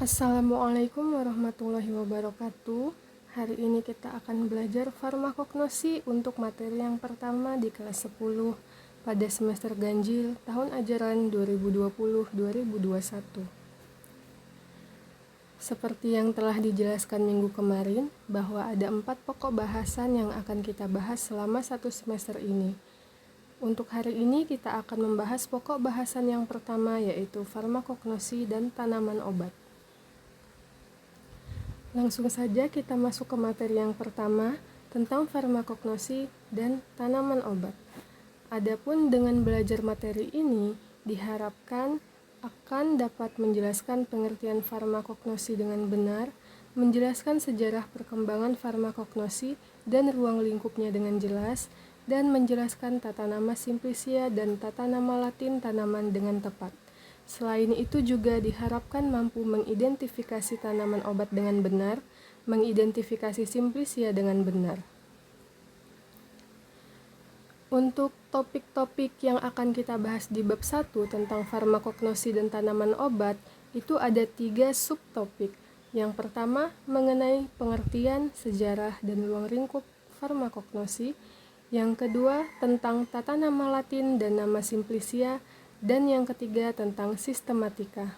Assalamualaikum warahmatullahi wabarakatuh. Hari ini kita akan belajar farmakognosi untuk materi yang pertama di kelas 10 pada semester ganjil tahun ajaran 2020-2021. Seperti yang telah dijelaskan minggu kemarin, bahwa ada 4 pokok bahasan yang akan kita bahas selama satu semester ini. Untuk hari ini kita akan membahas pokok bahasan yang pertama, yaitu farmakognosi dan tanaman obat. Langsung saja kita masuk ke materi yang pertama tentang farmakognosi dan tanaman obat. Adapun dengan belajar materi ini diharapkan akan dapat menjelaskan pengertian farmakognosi dengan benar, menjelaskan sejarah perkembangan farmakognosi dan ruang lingkupnya dengan jelas, dan menjelaskan tata nama simplicia dan tata nama latin tanaman dengan tepat. Selain itu juga diharapkan mampu mengidentifikasi tanaman obat dengan benar, mengidentifikasi simplicia dengan benar. Untuk topik-topik yang akan kita bahas di bab 1 tentang farmakognosi dan tanaman obat, itu ada 3 subtopik. Yang pertama mengenai pengertian, sejarah, dan ruang lingkup farmakognosi. Yang kedua tentang tata nama latin dan nama simplicia. Dan yang ketiga tentang sistematika.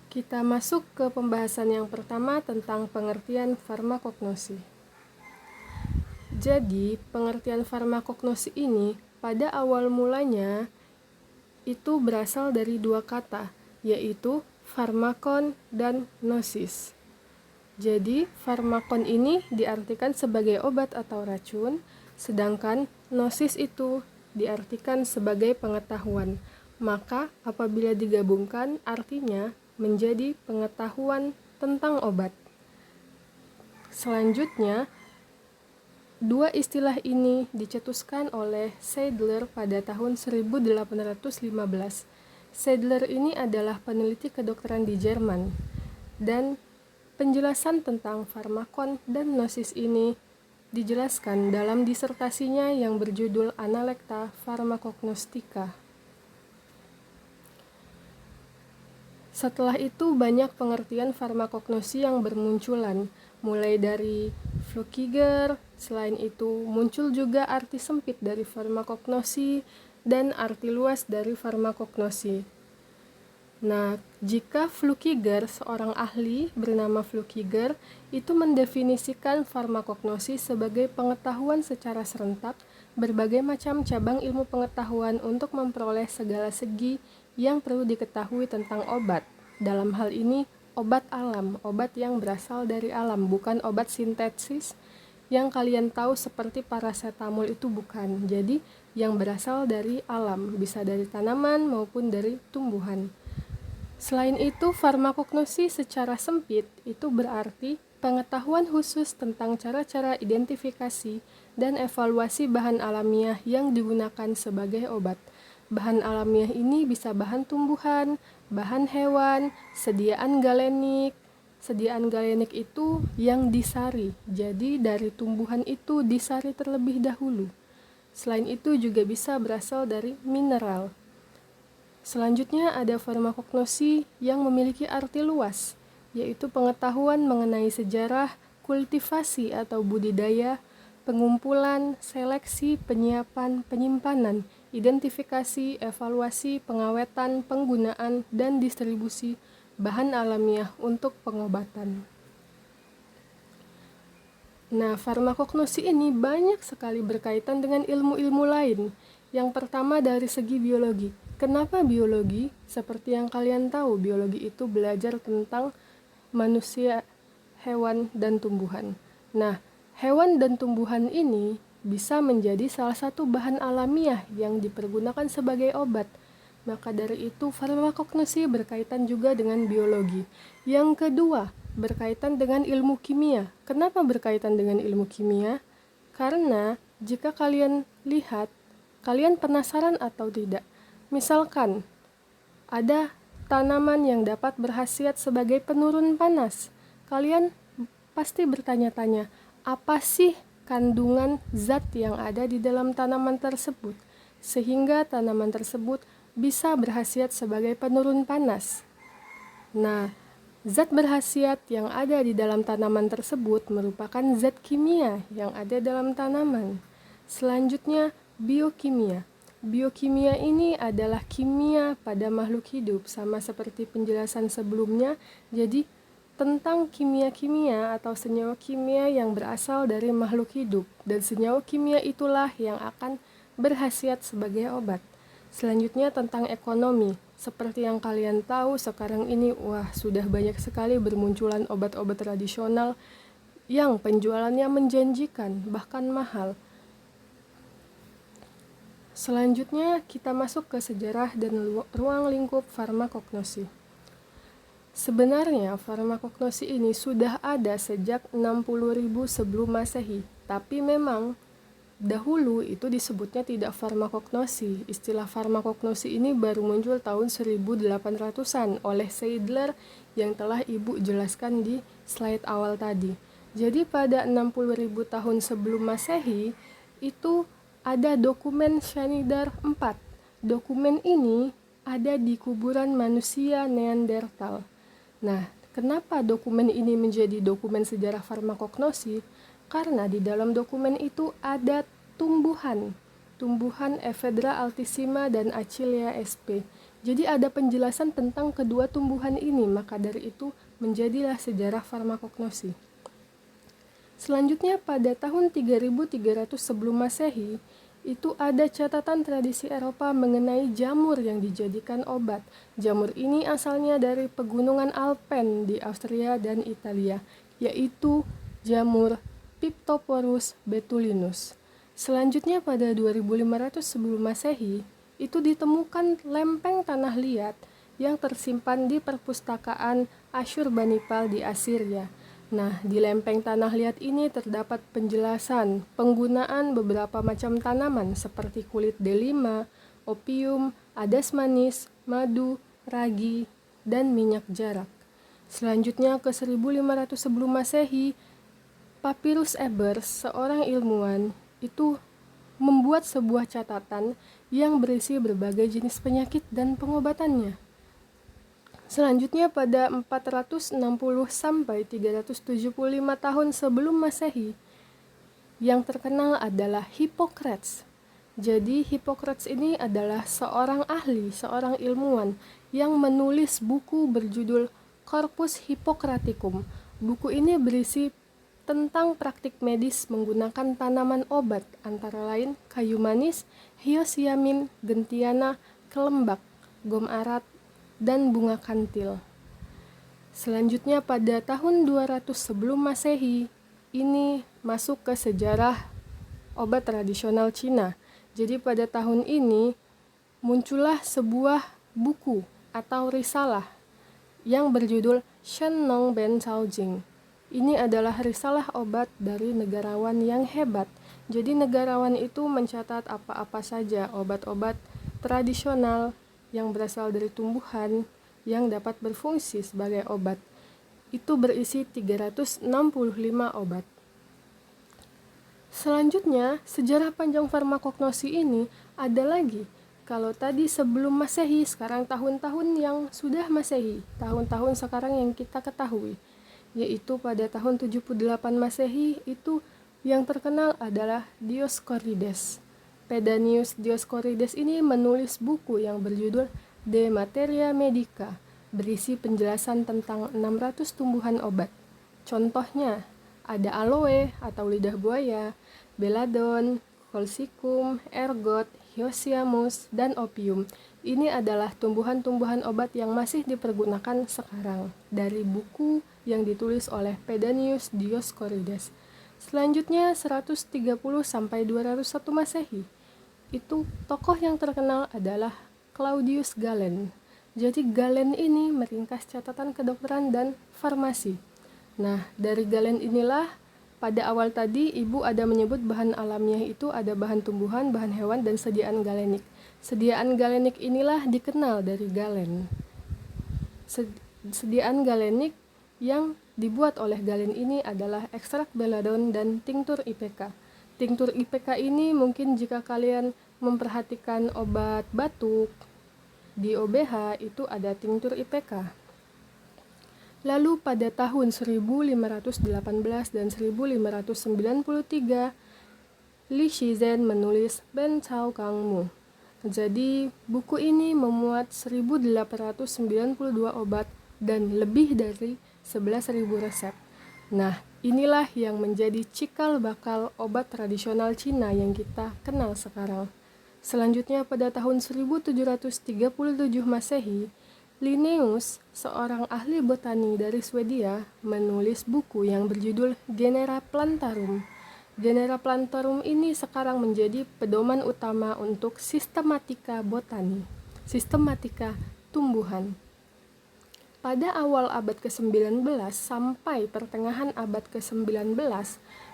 Kita masuk ke pembahasan yang pertama tentang pengertian farmakognosi. Jadi, pengertian farmakognosi ini pada awal mulanya itu berasal dari 2 kata, yaitu farmakon dan gnosis. Jadi, farmakon ini diartikan sebagai obat atau racun, sedangkan gnosis itu diartikan sebagai pengetahuan. Maka apabila digabungkan artinya menjadi pengetahuan tentang obat. Selanjutnya, 2 istilah ini dicetuskan oleh Seidler pada tahun 1815. Seidler ini adalah peneliti kedokteran di Jerman, dan penjelasan tentang farmakon dan gnosis ini dijelaskan dalam disertasinya yang berjudul Analecta Pharmacognostica. Setelah itu banyak pengertian farmakognosi yang bermunculan, mulai dari Flückiger. Selain itu muncul juga arti sempit dari farmakognosi dan arti luas dari farmakognosi. Nah, jika Flückiger, seorang ahli bernama Flückiger, itu mendefinisikan farmakognosi sebagai pengetahuan secara serentak berbagai macam cabang ilmu pengetahuan untuk memperoleh segala segi yang perlu diketahui tentang obat. Dalam hal ini, obat alam, obat yang berasal dari alam, bukan obat sintesis yang kalian tahu seperti paracetamol, itu bukan. Jadi, yang berasal dari alam, bisa dari tanaman maupun dari tumbuhan. Selain itu, farmakognosi secara sempit itu berarti pengetahuan khusus tentang cara-cara identifikasi dan evaluasi bahan alamiah yang digunakan sebagai obat. Bahan alamiah ini bisa bahan tumbuhan, bahan hewan, sediaan galenik. Sediaan galenik itu yang disari, jadi dari tumbuhan itu disari terlebih dahulu. Selain itu juga bisa berasal dari mineral. Selanjutnya ada farmakognosi yang memiliki arti luas, yaitu pengetahuan mengenai sejarah, kultivasi atau budidaya, pengumpulan, seleksi, penyiapan, penyimpanan, identifikasi, evaluasi, pengawetan, penggunaan, dan distribusi bahan alamiah untuk pengobatan. Nah, farmakognosi ini banyak sekali berkaitan dengan ilmu-ilmu lain. Yang pertama dari segi biologi. Kenapa biologi? Seperti yang kalian tahu, biologi itu belajar tentang manusia, hewan, dan tumbuhan. Nah, hewan dan tumbuhan ini bisa menjadi salah satu bahan alamiah yang dipergunakan sebagai obat. Maka dari itu, farmakognosi berkaitan juga dengan biologi. Yang kedua, berkaitan dengan ilmu kimia. Kenapa berkaitan dengan ilmu kimia? Karena jika kalian lihat, kalian penasaran atau tidak? Misalkan, ada tanaman yang dapat berkhasiat sebagai penurun panas. Kalian pasti bertanya-tanya, apa sih kandungan zat yang ada di dalam tanaman tersebut, sehingga tanaman tersebut bisa berkhasiat sebagai penurun panas? Nah, zat berkhasiat yang ada di dalam tanaman tersebut merupakan zat kimia yang ada dalam tanaman. Selanjutnya, biokimia. Biokimia ini adalah kimia pada makhluk hidup, sama seperti penjelasan sebelumnya. Jadi, tentang kimia-kimia atau senyawa kimia yang berasal dari makhluk hidup, dan senyawa kimia itulah yang akan berkhasiat sebagai obat. Selanjutnya tentang ekonomi. Seperti yang kalian tahu sekarang ini, sudah banyak sekali bermunculan obat-obat tradisional yang penjualannya menjanjikan, bahkan mahal. Selanjutnya kita masuk ke sejarah dan ruang lingkup farmakognosi. Sebenarnya farmakognosi ini sudah ada sejak 60.000 sebelum Masehi, tapi memang dahulu itu disebutnya tidak farmakognosi. Istilah farmakognosi ini baru muncul tahun 1800-an oleh Seidler yang telah Ibu jelaskan di slide awal tadi. Jadi pada 60.000 tahun sebelum Masehi itu ada dokumen Schneider 4. Dokumen ini ada di kuburan manusia Neanderthal. Nah, kenapa dokumen ini menjadi dokumen sejarah farmakognosi? Karena di dalam dokumen itu ada tumbuhan Ephedra altissima dan Achillea sp. Jadi ada penjelasan tentang kedua tumbuhan ini, maka dari itu menjadilah sejarah farmakognosi. Selanjutnya pada tahun 3300 sebelum Masehi, itu ada catatan tradisi Eropa mengenai jamur yang dijadikan obat. Jamur ini asalnya dari pegunungan Alpen di Austria dan Italia, yaitu jamur Piptoporus betulinus. Selanjutnya pada 2500 sebelum Masehi, itu ditemukan lempeng tanah liat yang tersimpan di perpustakaan Asyurbanipal di Assyria. Nah, di lempeng tanah liat ini terdapat penjelasan penggunaan beberapa macam tanaman seperti kulit delima, opium, adas manis, madu, ragi, dan minyak jarak. Selanjutnya ke 1500 sebelum Masehi, Papyrus Ebers, seorang ilmuwan, itu membuat sebuah catatan yang berisi berbagai jenis penyakit dan pengobatannya. Selanjutnya pada 460 sampai 375 tahun sebelum Masehi, yang terkenal adalah Hippocrates. Jadi Hippocrates ini adalah seorang ahli, seorang ilmuwan yang menulis buku berjudul Corpus Hippocraticum. Buku ini berisi tentang praktik medis menggunakan tanaman obat, antara lain kayu manis, hios yamin, gentiana, kelembak, gom arat, dan bunga kantil. Selanjutnya pada tahun 200 sebelum Masehi, ini masuk ke sejarah obat tradisional Cina. Jadi pada tahun ini muncullah sebuah buku atau risalah yang berjudul Shen Nong Ben Cao Jing. Ini adalah risalah obat dari negarawan yang hebat. Jadi negarawan itu mencatat apa-apa saja obat-obat tradisional yang berasal dari tumbuhan yang dapat berfungsi sebagai obat. Itu berisi 365 obat. Selanjutnya, sejarah panjang farmakognosi ini ada lagi. Kalau tadi sebelum Masehi, sekarang tahun-tahun yang sudah Masehi, tahun-tahun sekarang yang kita ketahui, yaitu pada tahun 78 Masehi, itu yang terkenal adalah Dioscorides. Pedanius Dioscorides ini menulis buku yang berjudul De Materia Medica, berisi penjelasan tentang 600 tumbuhan obat. Contohnya, ada aloe atau lidah buaya, belladon, colchicum, ergot, hyoscyamus, dan opium. Ini adalah tumbuhan-tumbuhan obat yang masih dipergunakan sekarang dari buku yang ditulis oleh Pedanius Dioscorides. Selanjutnya 130 sampai 201 Masehi. Itu tokoh yang terkenal adalah Claudius Galen. Jadi Galen ini meringkas catatan kedokteran dan farmasi. Nah, dari Galen inilah pada awal tadi Ibu ada menyebut bahan alamiah itu ada bahan tumbuhan, bahan hewan, dan sediaan galenik. Sediaan galenik inilah dikenal dari Galen. Sediaan galenik yang dibuat oleh Galen ini adalah ekstrak belladon dan tinctur IPK. Tinctur IPK ini mungkin jika kalian memperhatikan obat batuk, di OBH itu ada tinctur IPK. Lalu pada tahun 1518 dan 1593, Li Shizhen menulis Ben Cao Gangmu. Jadi, buku ini memuat 1892 obat dan lebih dari 11.000 resep. Nah, inilah yang menjadi cikal bakal obat tradisional Cina yang kita kenal sekarang. Selanjutnya pada tahun 1737 Masehi, Linnaeus, seorang ahli botani dari Swedia, menulis buku yang berjudul Genera Plantarum. Genera Plantarum ini sekarang menjadi pedoman utama untuk sistematika botani, sistematika tumbuhan. Pada awal abad ke-19 sampai pertengahan abad ke-19,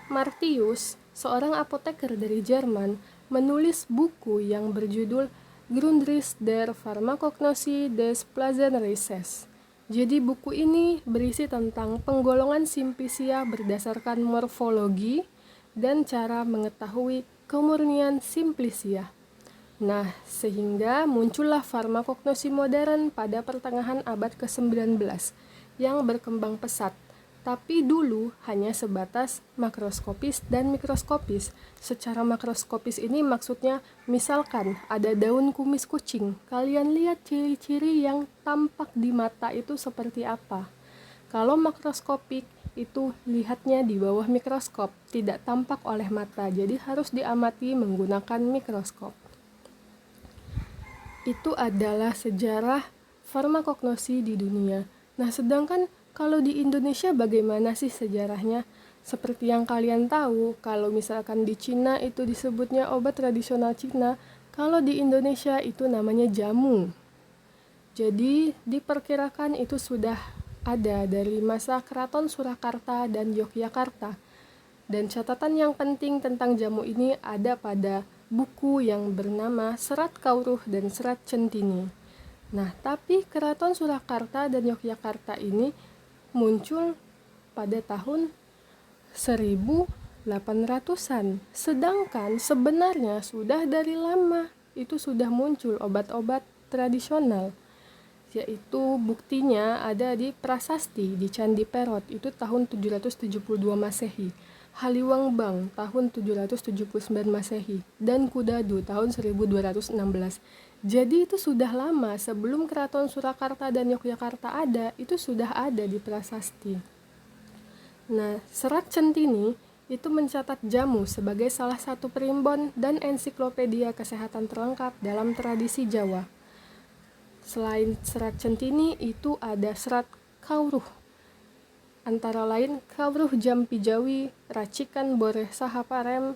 Martius, seorang apoteker dari Jerman, menulis buku yang berjudul Grundrisse der Pharmakognosie des Pflanzenreiches. Jadi buku ini berisi tentang penggolongan Simplicia berdasarkan morfologi dan cara mengetahui kemurnian Simplicia. Nah, sehingga muncullah farmakognosi modern pada pertengahan abad ke-19 yang berkembang pesat. Tapi dulu hanya sebatas makroskopis dan mikroskopis. Secara makroskopis ini maksudnya misalkan ada daun kumis kucing. Kalian lihat ciri-ciri yang tampak di mata itu seperti apa. Kalau makroskopik itu lihatnya di bawah mikroskop, tidak tampak oleh mata. Jadi harus diamati menggunakan mikroskop. Itu adalah sejarah farmakognosi di dunia. Nah, sedangkan kalau di Indonesia bagaimana sih sejarahnya? Seperti yang kalian tahu, kalau misalkan di Cina itu disebutnya obat tradisional Cina, kalau di Indonesia itu namanya jamu. Jadi diperkirakan itu sudah ada dari masa Keraton Surakarta dan Yogyakarta. Dan catatan yang penting tentang jamu ini ada pada buku yang bernama Serat Kauruh dan Serat Centini. Nah, tapi Keraton Surakarta dan Yogyakarta ini muncul pada tahun 1800-an. Sedangkan sebenarnya sudah dari lama itu sudah muncul obat-obat tradisional. Yaitu buktinya ada di Prasasti di Candi Perot itu tahun 772 Masehi. Haliwang tahun 779 Masehi dan Kudadu tahun 1216. Jadi itu sudah lama sebelum Keraton Surakarta dan Yogyakarta ada, itu sudah ada di Prasasti. Nah, Serat Centini itu mencatat jamu sebagai salah satu primbon dan ensiklopedia kesehatan terlengkap dalam tradisi Jawa. Selain Serat Centini itu ada Serat Kauruh. Antara lain Kauruh Jampi Jawi, Racikan Boreh Sahaparem,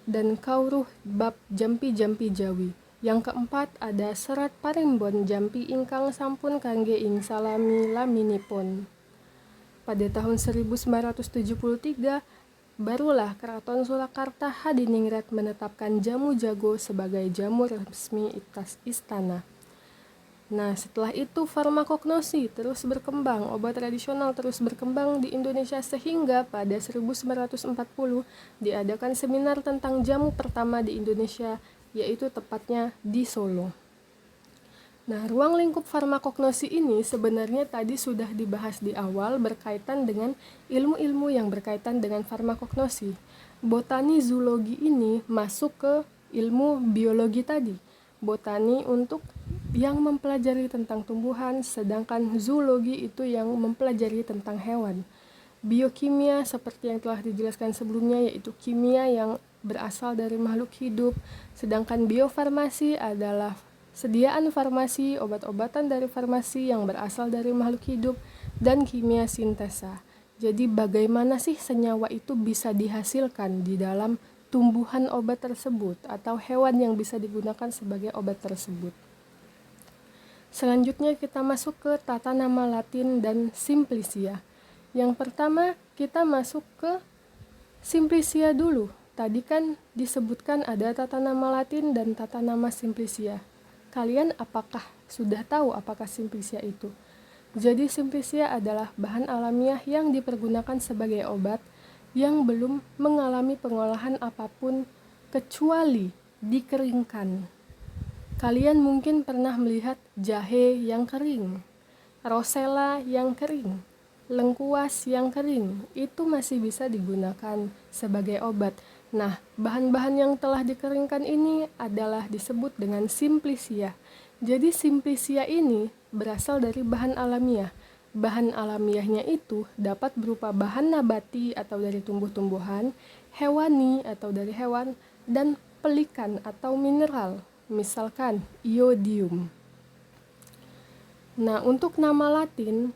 dan Kauruh Bab Jampi Jawi. Yang keempat ada Serat Parimbon Jampi ingkang sampun kangge ing salami laminipun. Pada tahun 1973, barulah Keraton Surakarta Hadiningrat menetapkan jamu jago sebagai jamu resmi istana. Nah, setelah itu farmakognosi terus berkembang, obat tradisional terus berkembang di Indonesia sehingga pada 1940 diadakan seminar tentang jamu pertama di Indonesia, yaitu tepatnya di Solo. Nah, ruang lingkup farmakognosi ini sebenarnya tadi sudah dibahas di awal berkaitan dengan ilmu-ilmu yang berkaitan dengan farmakognosi. Botani zoologi ini masuk ke ilmu biologi tadi. Botani untuk yang mempelajari tentang tumbuhan, sedangkan zoologi itu yang mempelajari tentang hewan. Biokimia seperti yang telah dijelaskan sebelumnya yaitu kimia yang berasal dari makhluk hidup, sedangkan biofarmasi adalah sediaan farmasi, obat-obatan dari farmasi yang berasal dari makhluk hidup, dan kimia sintesa. Jadi bagaimana sih senyawa itu bisa dihasilkan di dalam tumbuhan obat tersebut atau hewan yang bisa digunakan sebagai obat tersebut. Selanjutnya kita masuk ke tata nama Latin dan Simplicia. Yang pertama kita masuk ke Simplicia dulu. Tadi kan disebutkan ada tata nama Latin dan tata nama Simplicia. Kalian apakah sudah tahu apakah Simplicia itu? Jadi Simplicia adalah bahan alamiah yang dipergunakan sebagai obat yang belum mengalami pengolahan apapun kecuali dikeringkan. Kalian mungkin pernah melihat jahe yang kering rosella yang kering, lengkuas yang kering, itu masih bisa digunakan sebagai obat. Nah, bahan-bahan yang telah dikeringkan ini adalah disebut dengan simplicia. Jadi simplicia ini berasal dari bahan alamiah. Bahan alamiahnya itu dapat berupa bahan nabati atau dari tumbuh-tumbuhan, hewani atau dari hewan, dan pelikan atau mineral, misalkan iodium. Nah, untuk nama Latin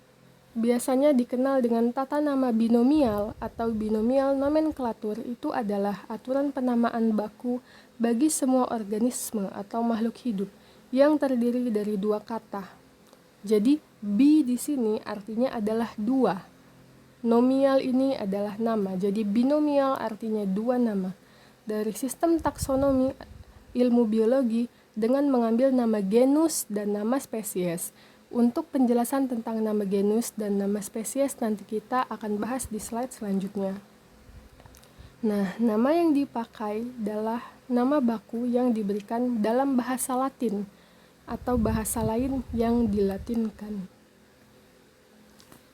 biasanya dikenal dengan tata nama binomial atau binomial nomenklatur. Itu adalah aturan penamaan baku bagi semua organisme atau makhluk hidup yang terdiri dari dua kata. Jadi bi di sini artinya adalah dua. Nomial ini adalah nama. Jadi binomial artinya dua nama. Dari sistem taksonomi ilmu biologi dengan mengambil nama genus dan nama spesies. Untuk penjelasan tentang nama genus dan nama spesies nanti kita akan bahas di slide selanjutnya. Nah, nama yang dipakai adalah nama baku yang diberikan dalam bahasa Latin atau bahasa lain yang dilatinkan.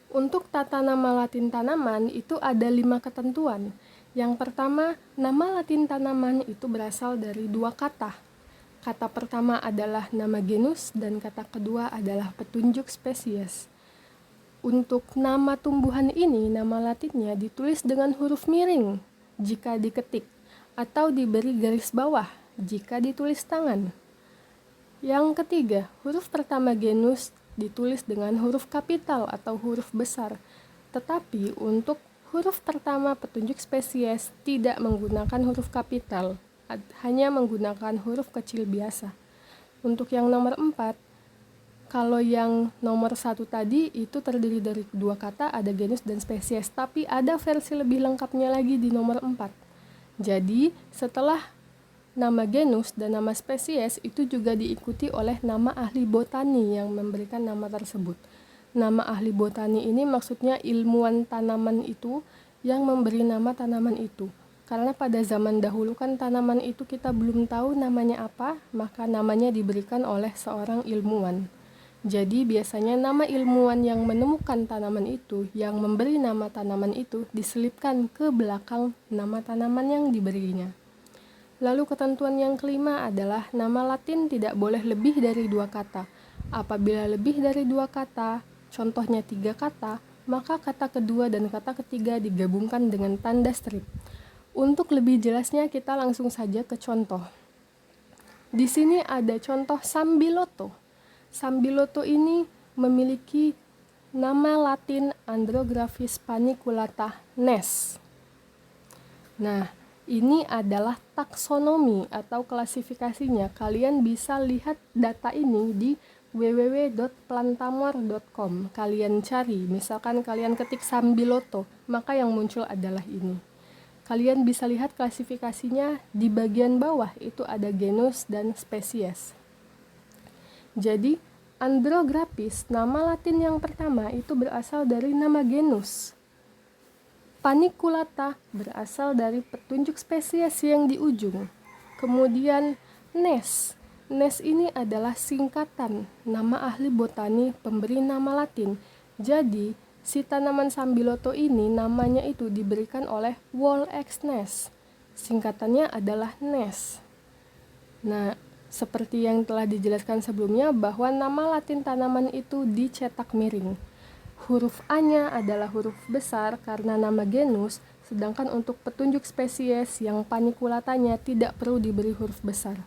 Untuk tata nama Latin tanaman itu ada 5 ketentuan. Yang pertama, nama Latin tanaman itu berasal dari dua kata. Kata pertama adalah nama genus dan kata kedua adalah petunjuk spesies. Untuk nama tumbuhan ini, nama Latinnya ditulis dengan huruf miring jika diketik atau diberi garis bawah jika ditulis tangan. Yang ketiga, huruf pertama genus ditulis dengan huruf kapital atau huruf besar. Tetapi untuk huruf pertama petunjuk spesies tidak menggunakan huruf kapital, hanya menggunakan huruf kecil biasa. Untuk yang nomor 4, kalau yang nomor 1 tadi itu terdiri dari dua kata, ada genus dan spesies, tapi ada versi lebih lengkapnya lagi di nomor 4. Jadi setelah nama genus dan nama spesies itu juga diikuti oleh nama ahli botani yang memberikan nama tersebut. Nama ahli botani ini maksudnya ilmuwan tanaman itu yang memberi nama tanaman itu. Karena pada zaman dahulu kan tanaman itu kita belum tahu namanya apa, maka namanya diberikan oleh seorang ilmuwan. Jadi biasanya nama ilmuwan yang menemukan tanaman itu, yang memberi nama tanaman itu, diselipkan ke belakang nama tanaman yang diberinya. Lalu ketentuan yang kelima adalah nama Latin tidak boleh lebih dari dua kata. Apabila lebih dari dua kata, contohnya 3 kata, maka kata kedua dan kata ketiga digabungkan dengan tanda strip. Untuk lebih jelasnya kita langsung saja ke contoh. Di sini ada contoh Sambiloto. Sambiloto ini memiliki nama Latin Andrographis paniculata Nes. Nah, ini adalah taksonomi atau klasifikasinya. Kalian bisa lihat data ini di www.plantamor.com. Kalian cari, misalkan kalian ketik Sambiloto, maka yang muncul adalah ini. Kalian bisa lihat klasifikasinya di bagian bawah, itu ada genus dan spesies. Jadi, Andrographis, nama Latin yang pertama itu berasal dari nama genus. Paniculata berasal dari petunjuk spesies yang di ujung. Kemudian Nes. Nes ini adalah singkatan nama ahli botani pemberi nama Latin. Jadi, si tanaman Sambiloto ini namanya itu diberikan oleh Wolff Nes. Singkatannya adalah Nes. Nah, seperti yang telah dijelaskan sebelumnya bahwa nama Latin tanaman itu dicetak miring. Huruf A-nya adalah huruf besar karena nama genus, sedangkan untuk petunjuk spesies yang panikulatanya tidak perlu diberi huruf besar.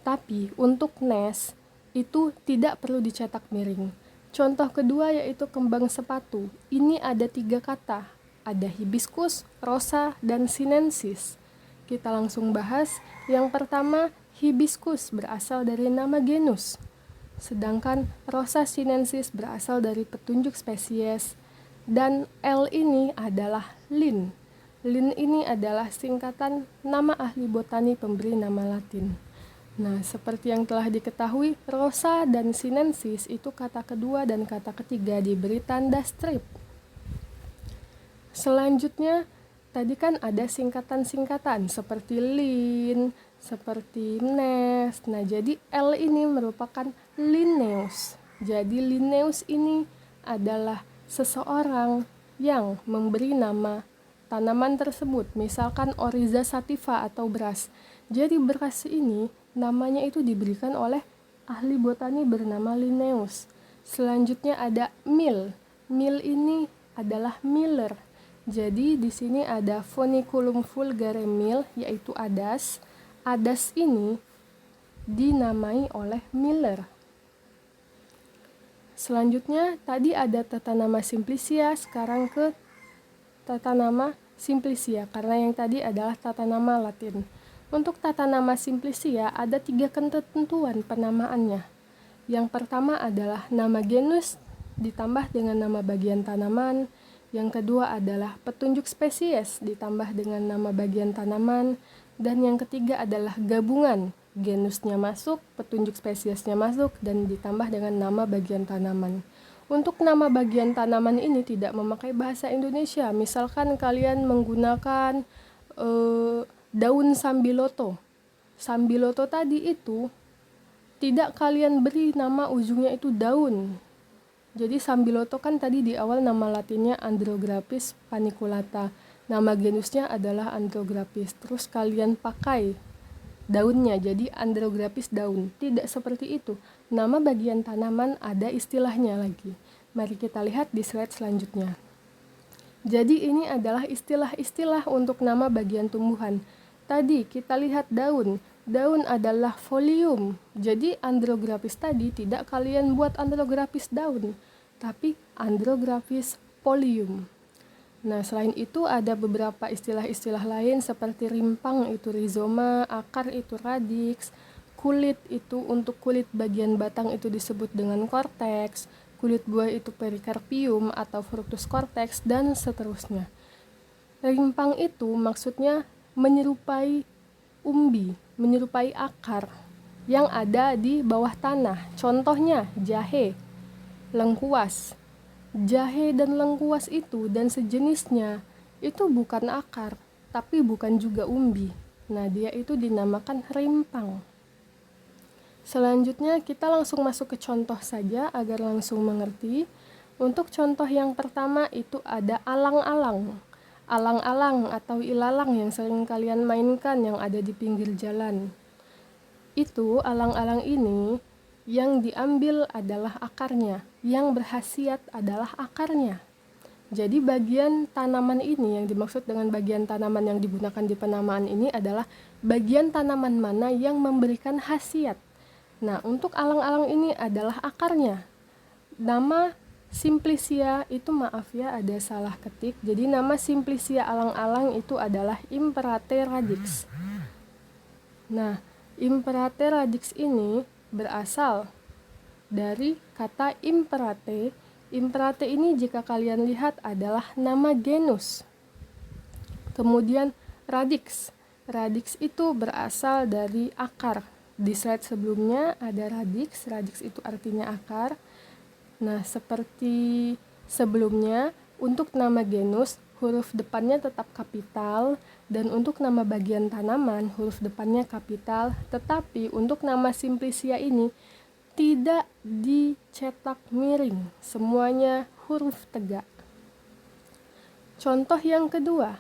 Tapi untuk Nes itu tidak perlu dicetak miring. Contoh kedua yaitu kembang sepatu. Ini ada 3 kata, ada hibiscus, rosa, dan sinensis. Kita langsung bahas. Yang pertama, hibiscus berasal dari nama genus. Sedangkan rosa sinensis berasal dari petunjuk spesies. Dan L ini adalah Lin. Lin ini adalah singkatan nama ahli botani pemberi nama Latin. Nah, seperti yang telah diketahui, rosa dan sinensis itu kata kedua dan kata ketiga diberi tanda strip. Selanjutnya, tadi kan ada singkatan-singkatan seperti Lin, seperti Nes. Nah, jadi L ini merupakan Linnaeus. Jadi Linnaeus ini adalah seseorang yang memberi nama tanaman tersebut, misalkan Oryza sativa atau beras. Jadi beras ini namanya itu diberikan oleh ahli botani bernama Linnaeus. Selanjutnya ada mill. Mill ini adalah miller. Jadi di sini ada Funiculum vulgare mill, yaitu adas. Adas ini dinamai oleh Miller. Selanjutnya tadi ada tata nama Simplicia, sekarang ke tata nama Simplicia karena yang tadi adalah tata nama Latin. Untuk tata nama Simplicia ada 3 ketentuan penamaannya. Yang pertama adalah nama genus ditambah dengan nama bagian tanaman. Yang kedua adalah petunjuk spesies ditambah dengan nama bagian tanaman. Dan yang ketiga adalah gabungan. Genusnya masuk, petunjuk spesiesnya masuk, dan ditambah dengan nama bagian tanaman. Untuk nama bagian tanaman ini tidak memakai bahasa Indonesia. Misalkan kalian menggunakan daun sambiloto. Sambiloto tadi itu tidak kalian beri nama ujungnya itu daun. Jadi sambiloto kan tadi di awal nama latinnya Andrographis paniculata. Nama genusnya adalah Andrographis. Terus kalian pakai daunnya jadi Andrographis daun. Tidak seperti itu. Nama bagian tanaman ada istilahnya lagi. Mari kita lihat di slide selanjutnya. Jadi ini adalah istilah-istilah untuk nama bagian tumbuhan. Tadi kita lihat daun. Daun adalah folium. Jadi Andrographis tadi tidak kalian buat Andrographis daun, tapi Andrographis folium. Nah, selain itu ada beberapa istilah-istilah lain seperti rimpang itu rhizoma, akar itu radix, kulit itu untuk kulit bagian batang itu disebut dengan cortex, kulit buah itu perikarpium atau fructus cortex, dan seterusnya. Rimpang itu maksudnya menyerupai umbi, menyerupai akar yang ada di bawah tanah. Contohnya jahe, lengkuas. Jahe dan lengkuas itu dan sejenisnya itu bukan akar, tapi bukan juga umbi. Nah, dia itu dinamakan rimpang. Selanjutnya kita langsung masuk ke contoh saja agar langsung mengerti. Untuk contoh yang pertama itu ada alang-alang. Alang-alang atau ilalang yang sering kalian mainkan yang ada di pinggir jalan. Itu alang-alang ini yang diambil adalah akarnya, yang berkhasiat adalah akarnya. Jadi bagian tanaman ini yang dimaksud dengan bagian tanaman yang digunakan di penamaan ini adalah bagian tanaman mana yang memberikan khasiat. Nah, untuk alang-alang ini adalah akarnya. Nama Simplicia itu maaf ya ada salah ketik. Jadi nama Simplicia alang-alang itu adalah Imperate radix. Nah, Imperate radix ini berasal dari kata imperate. Imperate ini jika kalian lihat adalah nama genus. Kemudian radix. Radix itu berasal dari akar. Di slide sebelumnya ada radix. Radix itu artinya akar. Nah, seperti sebelumnya, untuk nama genus huruf depannya tetap kapital, dan untuk nama bagian tanaman huruf depannya kapital, tetapi untuk nama Simplicia ini tidak dicetak miring, semuanya huruf tegak. Contoh yang kedua,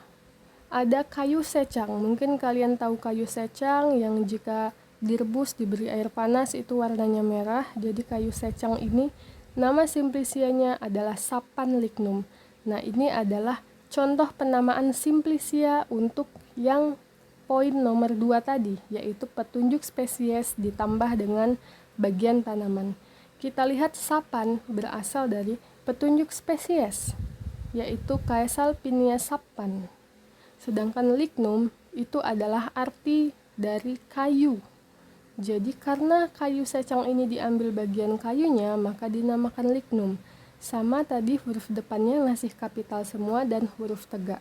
ada kayu secang. Mungkin kalian tahu kayu secang yang jika direbus diberi air panas itu warnanya merah. Jadi kayu secang ini nama Simplicianya adalah Sappan lignum. Nah, ini adalah contoh penamaan Simplicia untuk yang poin nomor 2 tadi, yaitu petunjuk spesies ditambah dengan bagian tanaman. Kita lihat sappan berasal dari petunjuk spesies, yaitu Caesalpinia sappan. Sedangkan lignum itu adalah arti dari kayu. Jadi karena kayu secang ini diambil bagian kayunya, maka dinamakan lignum. Sama tadi huruf depannya masih kapital semua dan huruf tegak.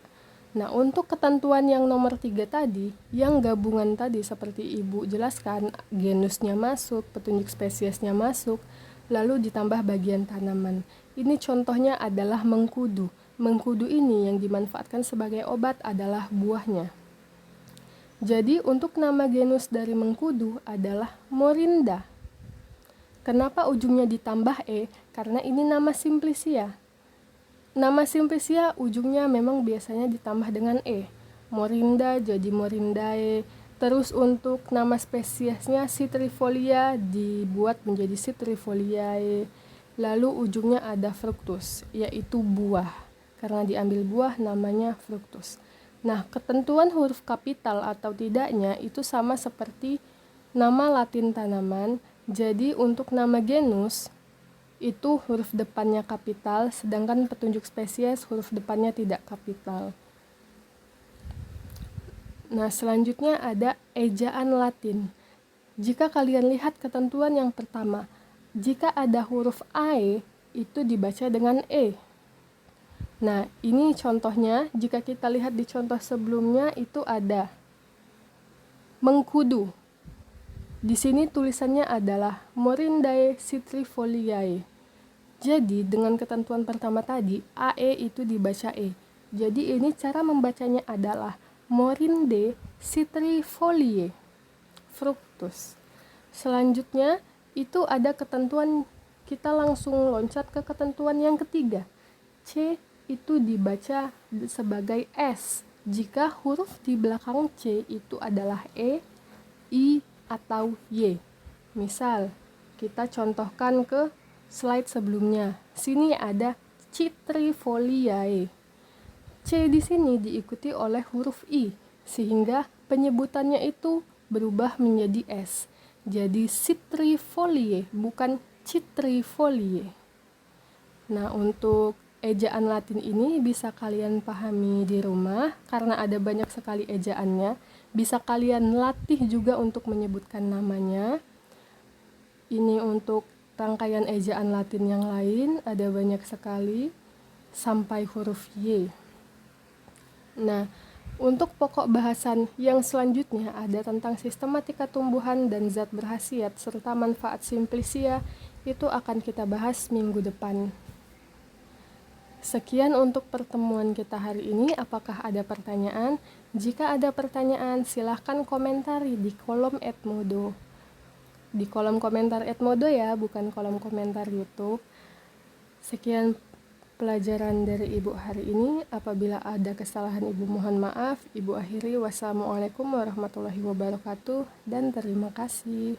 Nah, untuk ketentuan yang nomor 3 tadi, yang gabungan tadi seperti Ibu jelaskan, genusnya masuk, petunjuk spesiesnya masuk, lalu ditambah bagian tanaman. Ini contohnya adalah mengkudu. Mengkudu ini yang dimanfaatkan sebagai obat adalah buahnya. Jadi untuk nama genus dari mengkudu adalah Morinda. Kenapa ujungnya ditambah E? Karena ini nama Simplicia. Nama Simplicia ujungnya memang biasanya ditambah dengan E. Morinda jadi Morindae. Terus untuk nama spesiesnya Citrifolia dibuat menjadi Citrifoliae. Lalu ujungnya ada fructus, yaitu buah. Karena diambil buah namanya fructus. Nah, ketentuan huruf kapital atau tidaknya itu sama seperti nama Latin tanaman. Jadi untuk nama genus itu huruf depannya kapital, sedangkan petunjuk spesies huruf depannya tidak kapital. Nah, selanjutnya ada ejaan Latin. Jika kalian lihat ketentuan yang pertama, jika ada huruf AE itu dibaca dengan E. Nah, ini contohnya, jika kita lihat di contoh sebelumnya itu ada mengkudu. Di sini tulisannya adalah Morindae citrifoliae. Jadi dengan ketentuan pertama tadi, AE itu dibaca E. Jadi ini cara membacanya adalah Morindae citrifoliae fructus. Selanjutnya itu ada ketentuan, kita langsung loncat ke ketentuan yang ketiga. C itu dibaca sebagai S jika huruf di belakang C itu adalah E, I, atau Y. Misal, kita contohkan ke slide sebelumnya. Sini ada Citrifoliae. C di sini diikuti oleh huruf I, sehingga penyebutannya itu berubah menjadi S. Jadi Citrifoliae, bukan Citrifoliae. Nah, untuk ejaan Latin ini bisa kalian pahami di rumah karena ada banyak sekali ejaannya. Bisa kalian latih juga untuk menyebutkan namanya. Ini untuk rangkaian ejaan Latin yang lain, ada banyak sekali sampai huruf Y. Nah, untuk pokok bahasan yang selanjutnya ada tentang sistematika tumbuhan dan zat berkhasiat serta manfaat Simplicia, itu akan kita bahas minggu depan. Sekian untuk pertemuan kita hari ini. Apakah ada pertanyaan? Jika ada pertanyaan, silahkan komentari di kolom Edmodo. Di kolom komentar Edmodo ya, bukan kolom komentar YouTube. Sekian pelajaran dari Ibu hari ini. Apabila ada kesalahan Ibu mohon maaf. Ibu akhiri, wassalamualaikum warahmatullahi wabarakatuh dan terima kasih.